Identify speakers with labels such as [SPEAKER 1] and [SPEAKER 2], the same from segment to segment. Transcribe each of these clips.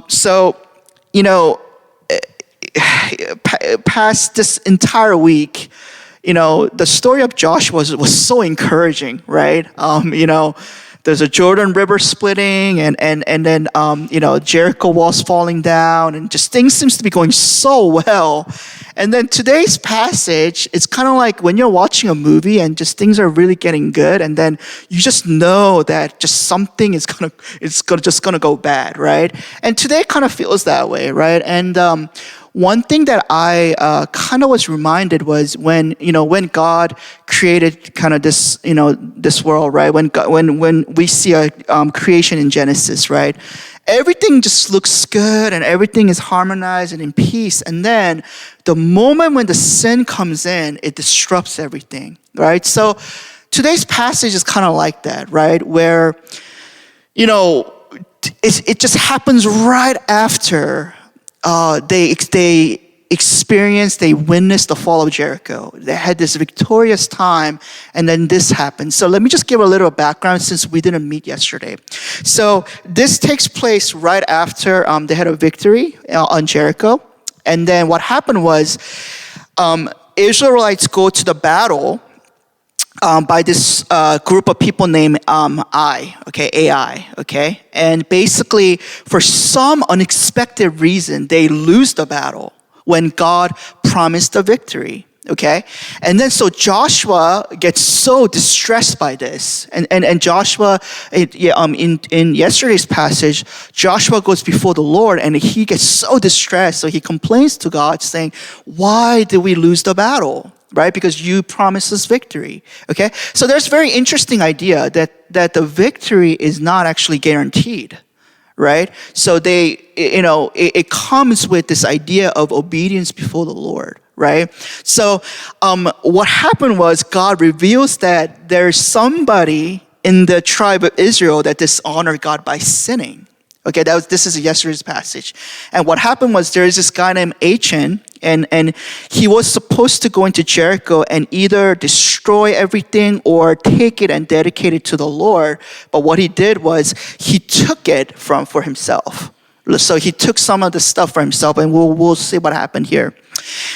[SPEAKER 1] So, past this entire week, the story of Joshua was so encouraging, right? There's a Jordan River splitting, and then Jericho walls falling down, and just things seems to be going so well. And then today's passage, it's kind of like when you're watching a movie and just things are really getting good, and then you just know that just something is gonna go bad, right? And today kind of feels that way, right? And one thing that I kind of was reminded was when God created kind of this this world, right? When we see a creation in Genesis, right? Everything just looks good and everything is harmonized and in peace. And then the moment when the sin comes in, it disrupts everything, right? So today's passage is kind of like that, right? Where it just happens right after they witnessed the fall of Jericho. They had this victorious time, and then this happened. So let me just give a little background since we didn't meet yesterday. So this takes place right after they had a victory on Jericho. And then what happened was Israelites go to the battle by this group of people named AI, okay? And basically, for some unexpected reason, they lose the battle when God promised the victory, okay? And then so Joshua gets so distressed by this. And Joshua, in yesterday's passage, Joshua goes before the Lord and he gets so distressed. So he complains to God saying, why did we lose the battle? Right? Because you promised us victory. Okay? So there's a very interesting idea that the victory is not actually guaranteed. Right? So it comes with this idea of obedience before the Lord. Right? So what happened was God reveals that there's somebody in the tribe of Israel that dishonored God by sinning. Okay, this is yesterday's passage. And what happened was there is this guy named Achan, and he was supposed to go into Jericho and either destroy everything or take it and dedicate it to the Lord. But what he did was he took it for himself. So he took some of the stuff for himself, and we'll see what happened here.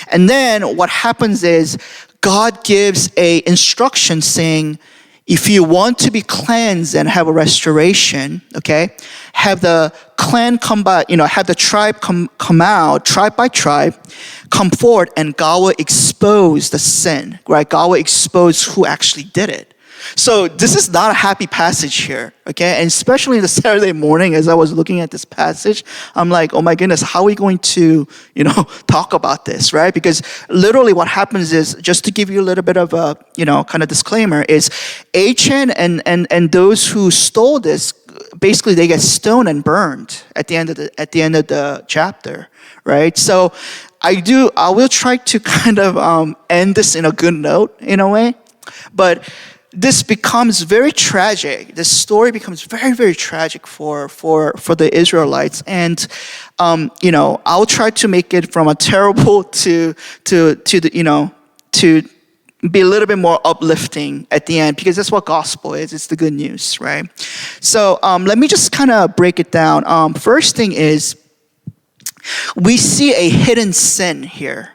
[SPEAKER 1] And then what happens is God gives a instruction saying, if you want to be cleansed and have a restoration, okay, have the clan come by, have the tribe come out, tribe by tribe, come forward, and God will expose the sin, right? God will expose who actually did it. So this is not a happy passage here, okay? And especially the Saturday morning, as I was looking at this passage, I'm like, oh my goodness, how are we going to, talk about this, right? Because literally what happens is, just to give you a little bit of a, kind of disclaimer, is Achan and those who stole this, basically they get stoned and burned at the end of the chapter, right? So I will try to kind of end this in a good note in a way, but this becomes very tragic. This story becomes very, very tragic for the Israelites, and I'll try to make it from a terrible to be a little bit more uplifting at the end, because that's what gospel is. It's the good news, right? So let me just kind of break it down. First thing is, we see a hidden sin here,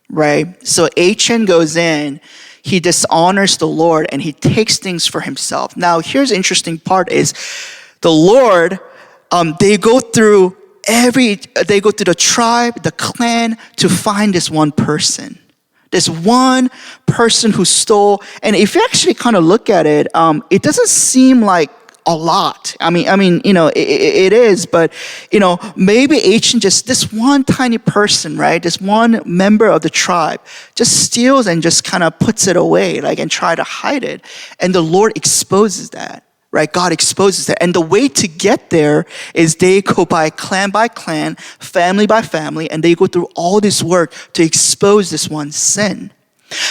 [SPEAKER 1] right? So Achan goes in. He dishonors the Lord and he takes things for himself. Now, here's the interesting part is the Lord, they go through the tribe, the clan to find this one person. This one person who stole. And if you actually kind of look at it, it doesn't seem like a lot. I mean, it is, but, maybe Achan, just this one tiny person, right? This one member of the tribe just steals and just kind of puts it away, and try to hide it. And the Lord exposes that, right? God exposes that. And the way to get there is they go by clan, family by family, and they go through all this work to expose this one sin.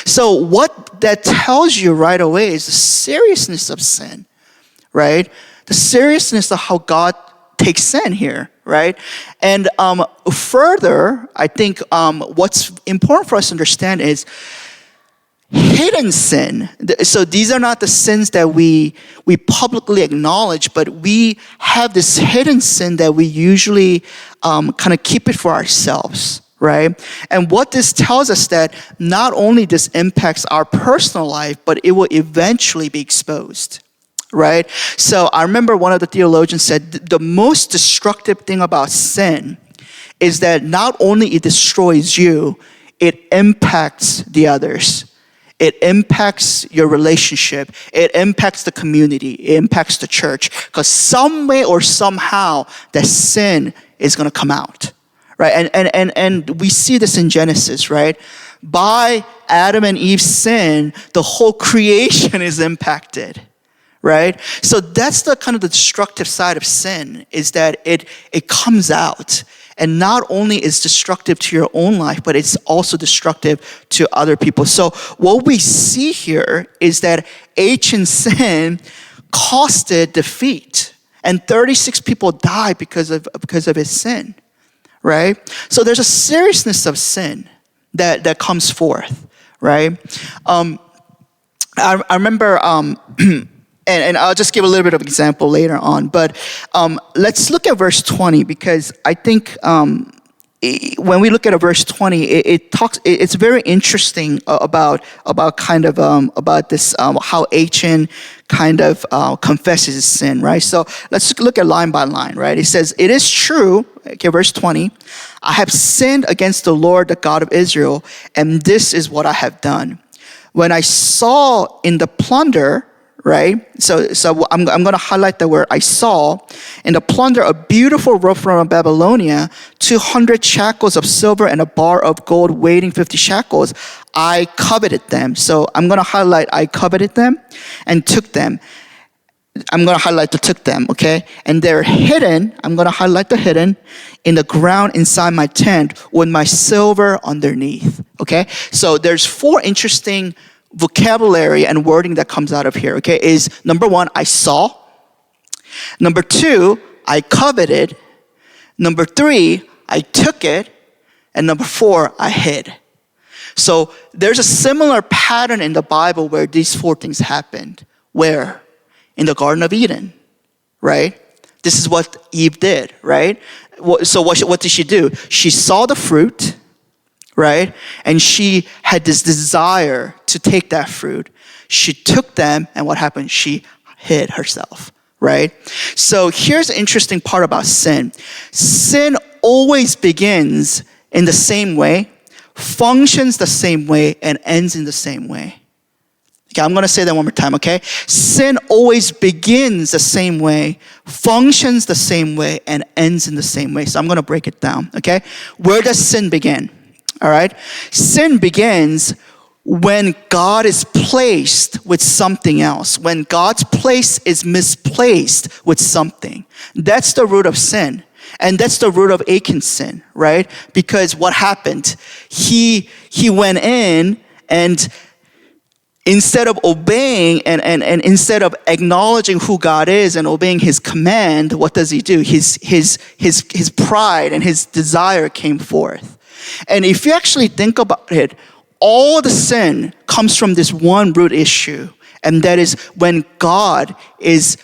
[SPEAKER 1] So what that tells you right away is the seriousness of sin. Right? The seriousness of how God takes sin here, right? And further, I think what's important for us to understand is hidden sin. So these are not the sins that we publicly acknowledge, but we have this hidden sin that we usually kind of keep it for ourselves, right? And what this tells us that not only this impacts our personal life, but it will eventually be exposed, right? So I remember one of the theologians said the most destructive thing about sin is that not only it destroys you, it impacts the others. It impacts your relationship. It impacts the community. It impacts the church. Because some way or somehow that sin is going to come out, right? And we see this in Genesis, right? By Adam and Eve's sin, the whole creation is impacted, right? So that's the kind of the destructive side of sin, is that it comes out. And not only is destructive to your own life, but it's also destructive to other people. So what we see here is that Achan's sin costed defeat. And 36 people died because of his sin, right? So there's a seriousness of sin that comes forth, right? I remember... And I'll just give a little bit of example later on. But let's look at verse 20, because I think when we look at verse 20, it's very interesting about this how Achan kind of confesses his sin, right? So let's look at line by line, right? It says, "It is true," okay, verse 20, "I have sinned against the Lord, the God of Israel, and this is what I have done. When I saw in the plunder," right? So I'm going to highlight the word "I saw." "In the plunder, a beautiful robe from Babylonia, 200 shekels of silver and a bar of gold weighing 50 shekels. I coveted them." So I'm going to highlight "I coveted them and took them." I'm going to highlight the "took them," okay? "And they're hidden," I'm going to highlight the "hidden," "in the ground inside my tent with my silver underneath," okay? So there's 4 interesting vocabulary and wording that comes out of here, okay, is number 1, I saw. Number 2, I coveted. Number 3, I took it. And number 4, I hid. So there's a similar pattern in the Bible where these 4 things happened. Where? In the Garden of Eden, right? This is what Eve did, right? So what did she do? She saw the fruit, right? And she had this desire to take that fruit. She took them, and what happened? She hid herself, right? So here's the interesting part about sin. Sin always begins in the same way, functions the same way, and ends in the same way. Okay, I'm going to say that one more time, okay? Sin always begins the same way, functions the same way, and ends in the same way. So I'm going to break it down, okay? Where does sin begin? All right? Sin begins when God is placed with something else. When God's place is misplaced with something. That's the root of sin. And that's the root of Achan's sin, right? Because what happened? He went in, and instead of obeying and instead of acknowledging who God is and obeying his command, what does he do? His pride and his desire came forth. And if you actually think about it, all the sin comes from this one root issue, and that is when God is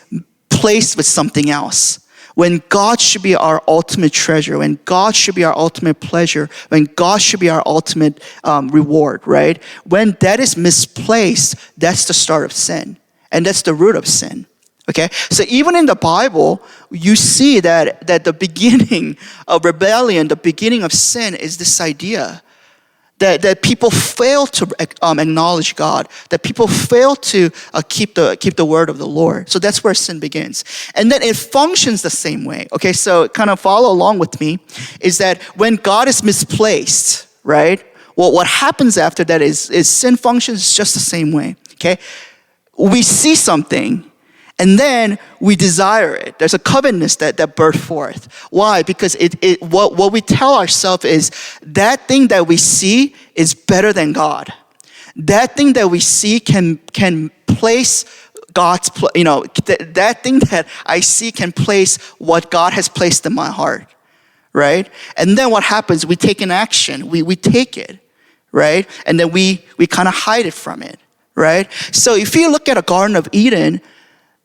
[SPEAKER 1] placed with something else. When God should be our ultimate treasure, when God should be our ultimate pleasure, when God should be our ultimate reward, right? When that is misplaced, that's the start of sin, and that's the root of sin. Okay, so even in the Bible, you see that the beginning of rebellion, the beginning of sin, is this idea that people fail to acknowledge God, that people fail to keep the word of the Lord. So that's where sin begins, and then it functions the same way. Okay, so kind of follow along with me. Is that when God is misplaced, right? Well, what happens after that is sin functions just the same way. Okay, we see something, and then we desire it. There's a covetousness that birth forth. Why? Because what we tell ourselves is that thing that we see is better than God. That thing that we see can place God's, that thing that I see can place what God has placed in my heart, right? And then what happens? We take an action. We take it, right? And then we kind of hide it from it, right? So if you look at a Garden of Eden,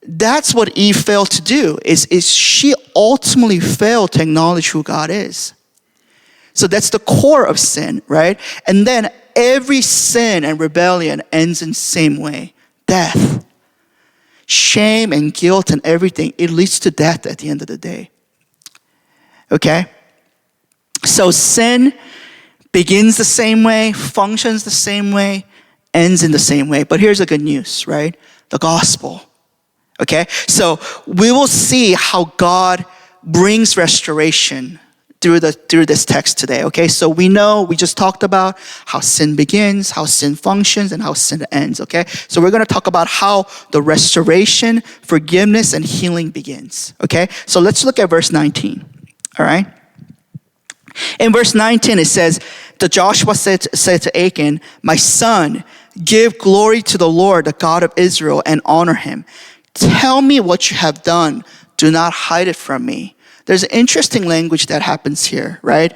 [SPEAKER 1] that's what Eve failed to do, is she ultimately failed to acknowledge who God is. So that's the core of sin, right? And then every sin and rebellion ends in the same way, death. Shame and guilt and everything, it leads to death at the end of the day. Okay? So sin begins the same way, functions the same way, ends in the same way. But here's the good news, right? The gospel. Okay? So we will see how God brings restoration through this text today. Okay? So we just talked about how sin begins, how sin functions, and how sin ends. Okay? So we're going to talk about how the restoration, forgiveness, and healing begins. Okay? So let's look at verse 19. All right? In verse 19 it says, "The Joshua said to Achan, 'My son, give glory to the Lord, the God of Israel, and honor him. Tell me what you have done. Do not hide it from me.'" There's an interesting language that happens here, right?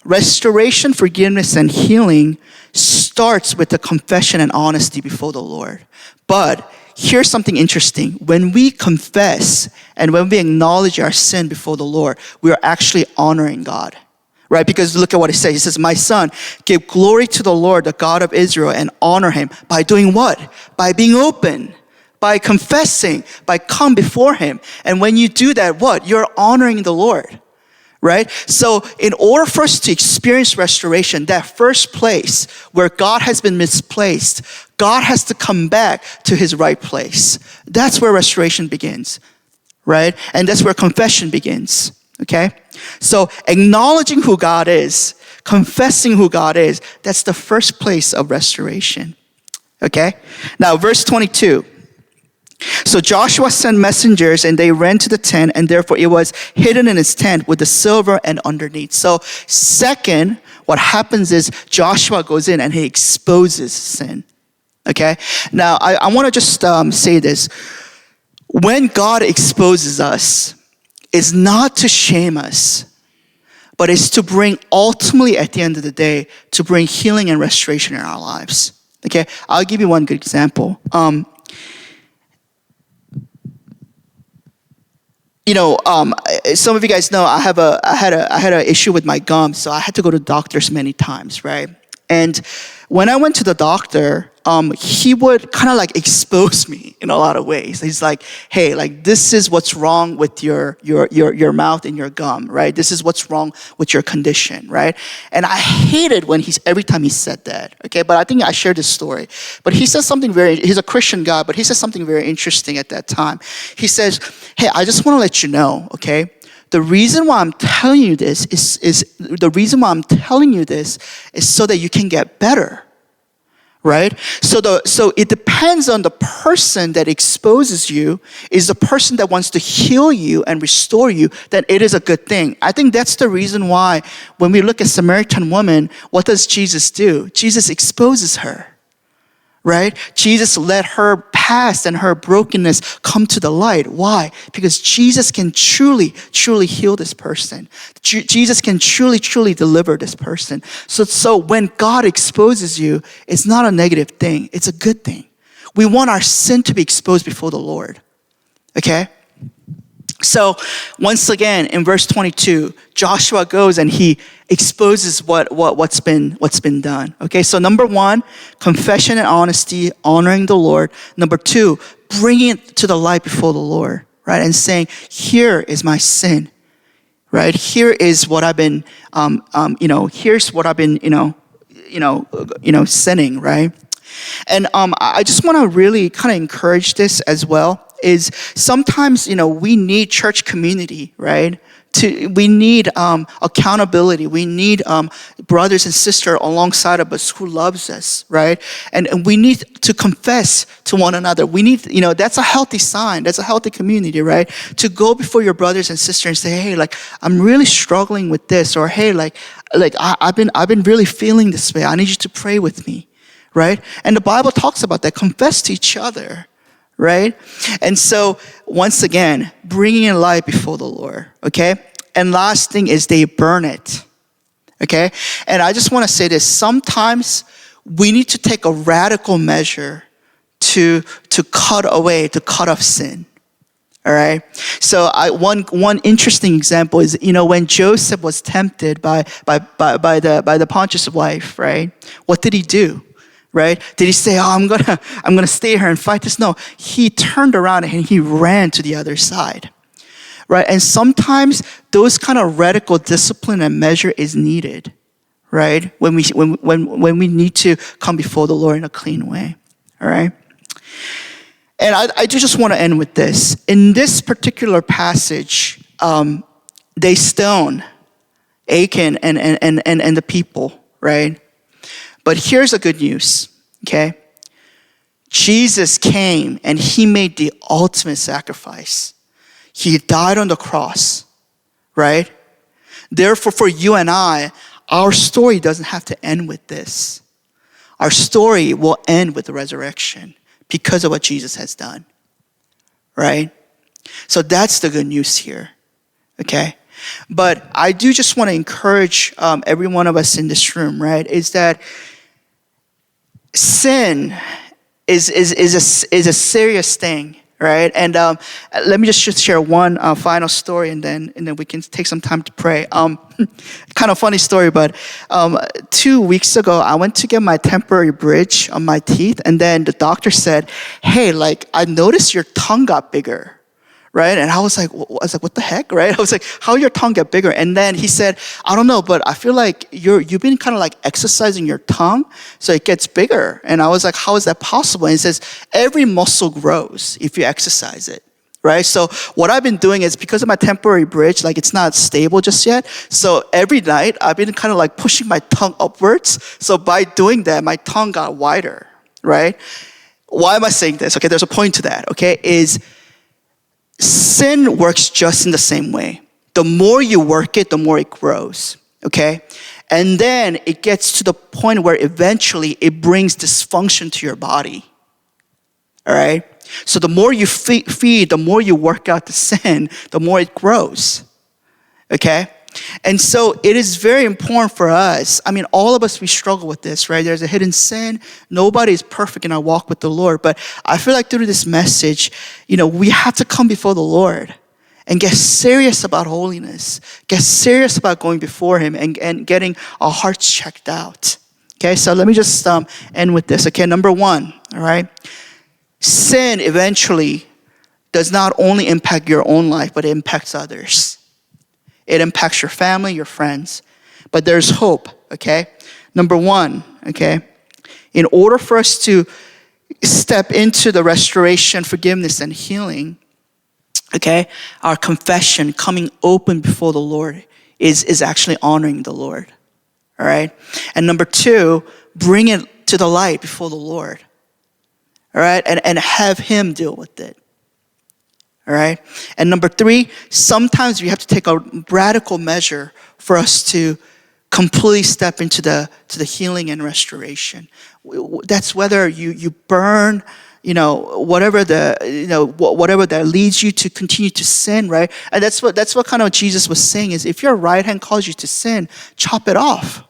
[SPEAKER 1] Restoration, forgiveness, and healing starts with the confession and honesty before the Lord. But here's something interesting. When we confess and when we acknowledge our sin before the Lord, we are actually honoring God. Right? Because look at what it says. It says, "My son, give glory to the Lord, the God of Israel, and honor him." By doing what? By being open, by confessing, by come before him. And when you do that, what? You're honoring the Lord. Right? So in order for us to experience restoration, that first place where God has been misplaced, God has to come back to his right place. That's where restoration begins. Right? And that's where confession begins. Okay? So acknowledging who God is, confessing who God is, that's the first place of restoration. Okay? Now, verse 22. "So Joshua sent messengers, and they ran to the tent, and therefore it was hidden in its tent with the silver and underneath." So second, what happens is Joshua goes in and he exposes sin. Okay? Now, I want to just say this. When God exposes us, it's not to shame us, but it's to bring, ultimately at the end of the day, to bring healing and restoration in our lives. Okay, I'll give you one good example. Some of you guys know I had an issue with my gums, so I had to go to doctors many times, right? And when I went to the doctor, he would kind of like expose me in a lot of ways. He's like, "Hey, like this is what's wrong with your mouth and your gum, right? This is what's wrong with your condition, right?" And I hated when every time he said that. Okay, but I think I shared this story. But he says something he's a Christian guy, but he says something very interesting at that time. He says, "Hey, I just want to let you know, okay? The reason why I'm telling you this is so that you can get better." Right? So it depends on the person that exposes you. Is the person that wants to heal you and restore you, then it is a good thing. I think that's the reason why when we look at Samaritan woman, what does Jesus do? Jesus exposes her. Right? Jesus let her past and her brokenness come to the light. Why? Because Jesus can truly, truly heal this person. Jesus can truly, truly deliver this person. So when God exposes you, it's not a negative thing. It's a good thing. We want our sin to be exposed before the Lord. Okay? So once again, in verse 22, Joshua goes and he exposes what's been done. Okay, so number one, confession and honesty, honoring the Lord. Number two, bringing it to the light before the Lord, right, and saying, "Here is my sin, right? Here is what I've been, here's what I've been, sinning, right?" And I just want to really kind of encourage this as well. Is sometimes, we need church community, right? We need accountability. We need brothers and sisters alongside of us who loves us, right? And we need to confess to one another. We need, that's a healthy sign. That's a healthy community, right? To go before your brothers and sisters and say, "Hey, like I'm really struggling with this," or "Hey, I've been really feeling this way. I need you to pray with me," right? And the Bible talks about that. Confess to each other. Right? And so, once again, bringing in light before the Lord, okay? And last thing is they burn it. Okay? And I just want to say this. Sometimes we need to take a radical measure to cut off sin. All right. So one interesting example is, when Joseph was tempted by the Pontius wife, right? What did he do? Right? Did he say, "Oh, I'm gonna stay here and fight this"? No, he turned around and he ran to the other side. Right? And sometimes those kind of radical discipline and measure is needed, right? When we need to come before the Lord in a clean way. All right. And I just want to end with this. In this particular passage, they stone Achan and the people, right? But here's the good news, okay? Jesus came and he made the ultimate sacrifice. He died on the cross, right? Therefore, for you and I, our story doesn't have to end with this. Our story will end with the resurrection because of what Jesus has done, right? So that's the good news here, okay? But I do just want to encourage every one of us in this room, right? Is that sin is a serious thing, right? And let me just share one final story, and then we can take some time to pray. Kind of funny story, but 2 weeks ago, I went to get my temporary bridge on my teeth, and then the doctor said, "Hey, I noticed your tongue got bigger." Right? And I was like, what the heck, right? I was like, how your tongue get bigger? And then he said, "I don't know, but I feel like you've been kind of exercising your tongue, so it gets bigger." And I was like, how is that possible? And he says, every muscle grows if you exercise it, right? So what I've been doing is, because of my temporary bridge, it's not stable just yet. So every night I've been kind of pushing my tongue upwards. So by doing that, my tongue got wider, right? Why am I saying this? Okay, there's a point to that, okay, is sin works just in the same way. The more you work it, the more it grows, okay? And then it gets to the point where eventually it brings dysfunction to your body, all right? So the more you feed, the more you work out the sin, the more it grows, okay? And so it is very important for us. I mean, all of us, we struggle with this, right? There's a hidden sin. Nobody is perfect in our walk with the Lord. But I feel like through this message, we have to come before the Lord and get serious about holiness, get serious about going before him and getting our hearts checked out. Okay, so let me just end with this. Okay, number one, all right? Sin eventually does not only impact your own life, but it impacts others. It impacts your family, your friends. But there's hope, okay? Number one, okay? In order for us to step into the restoration, forgiveness, and healing, okay, our confession, coming open before the Lord, is actually honoring the Lord, all right? And number two, bring it to the light before the Lord, all right? And have him deal with it. All right? And number three, sometimes we have to take a radical measure for us to completely step into the healing and restoration. That's whether you burn, whatever that leads you to continue to sin, right? And that's what kind of Jesus was saying is, if your right hand calls you to sin, chop it off.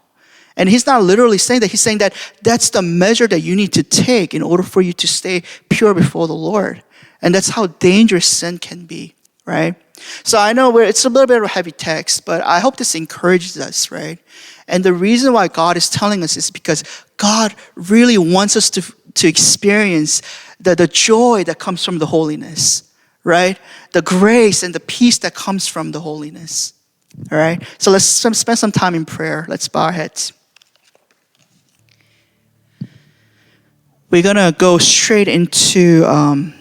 [SPEAKER 1] And he's not literally saying that. He's saying that that's the measure that you need to take in order for you to stay pure before the Lord. And that's how dangerous sin can be, right? So I know it's a little bit of a heavy text, but I hope this encourages us, right? And the reason why God is telling us is because God really wants us to experience the joy that comes from the holiness, right? The grace and the peace that comes from the holiness, all right? So let's spend some time in prayer. Let's bow our heads. We're going to go straight into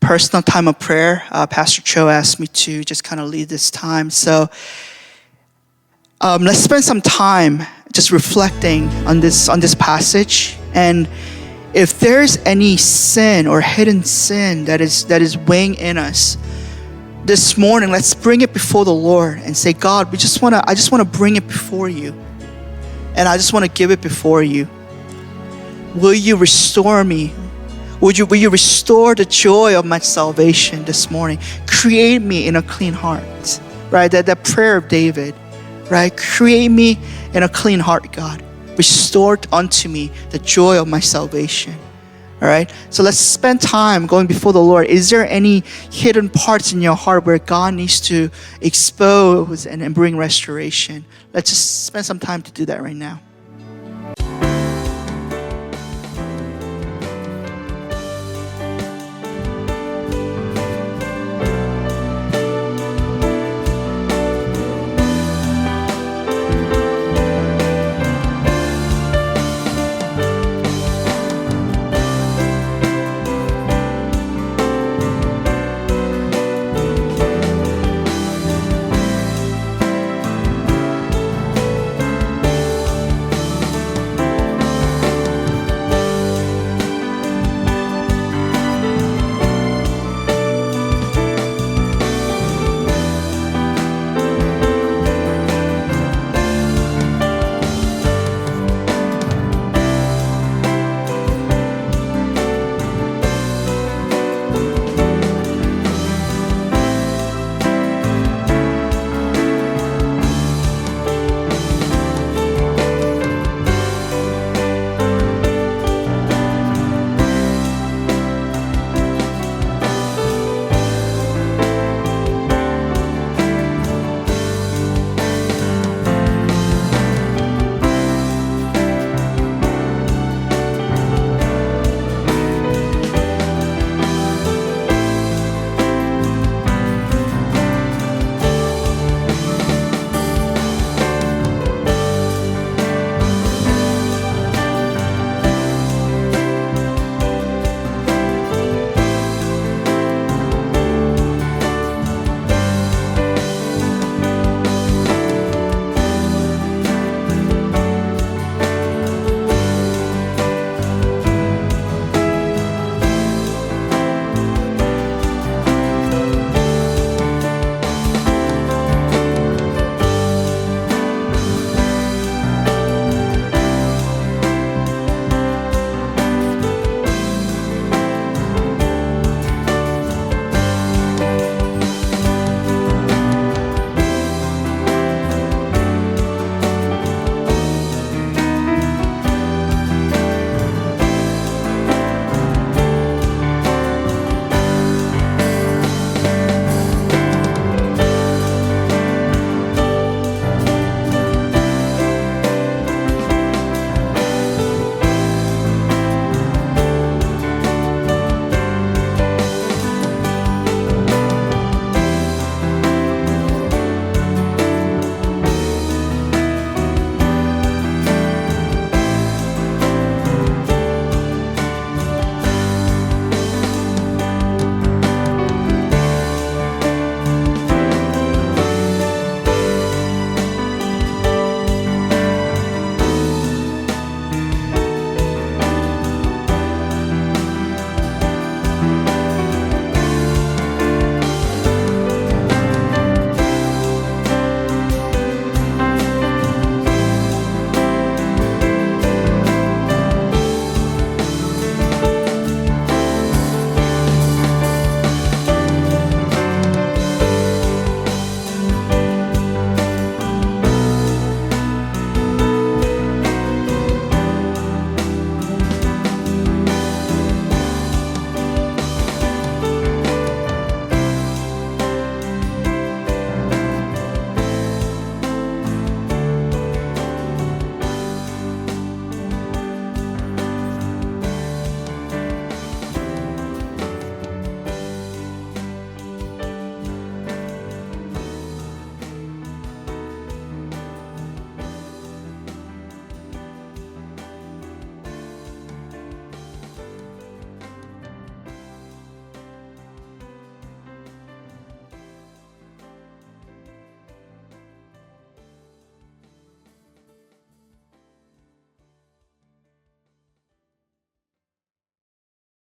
[SPEAKER 1] personal time of prayer. Pastor Cho asked me to just kind of lead this time. So let's spend some time just reflecting on this passage. And if there's any sin or hidden sin that is weighing in us this morning, let's bring it before the Lord and say, God, I just want to bring it before you. And I just want to give it before you. Will you restore me? Will you restore the joy of my salvation this morning? Create me in a clean heart, right? That prayer of David, right? Create me in a clean heart, God. Restore unto me the joy of my salvation. All right, so let's spend time going before the Lord. Is there any hidden parts in your heart where God needs to expose and bring restoration? Let's just spend some time to do that right now.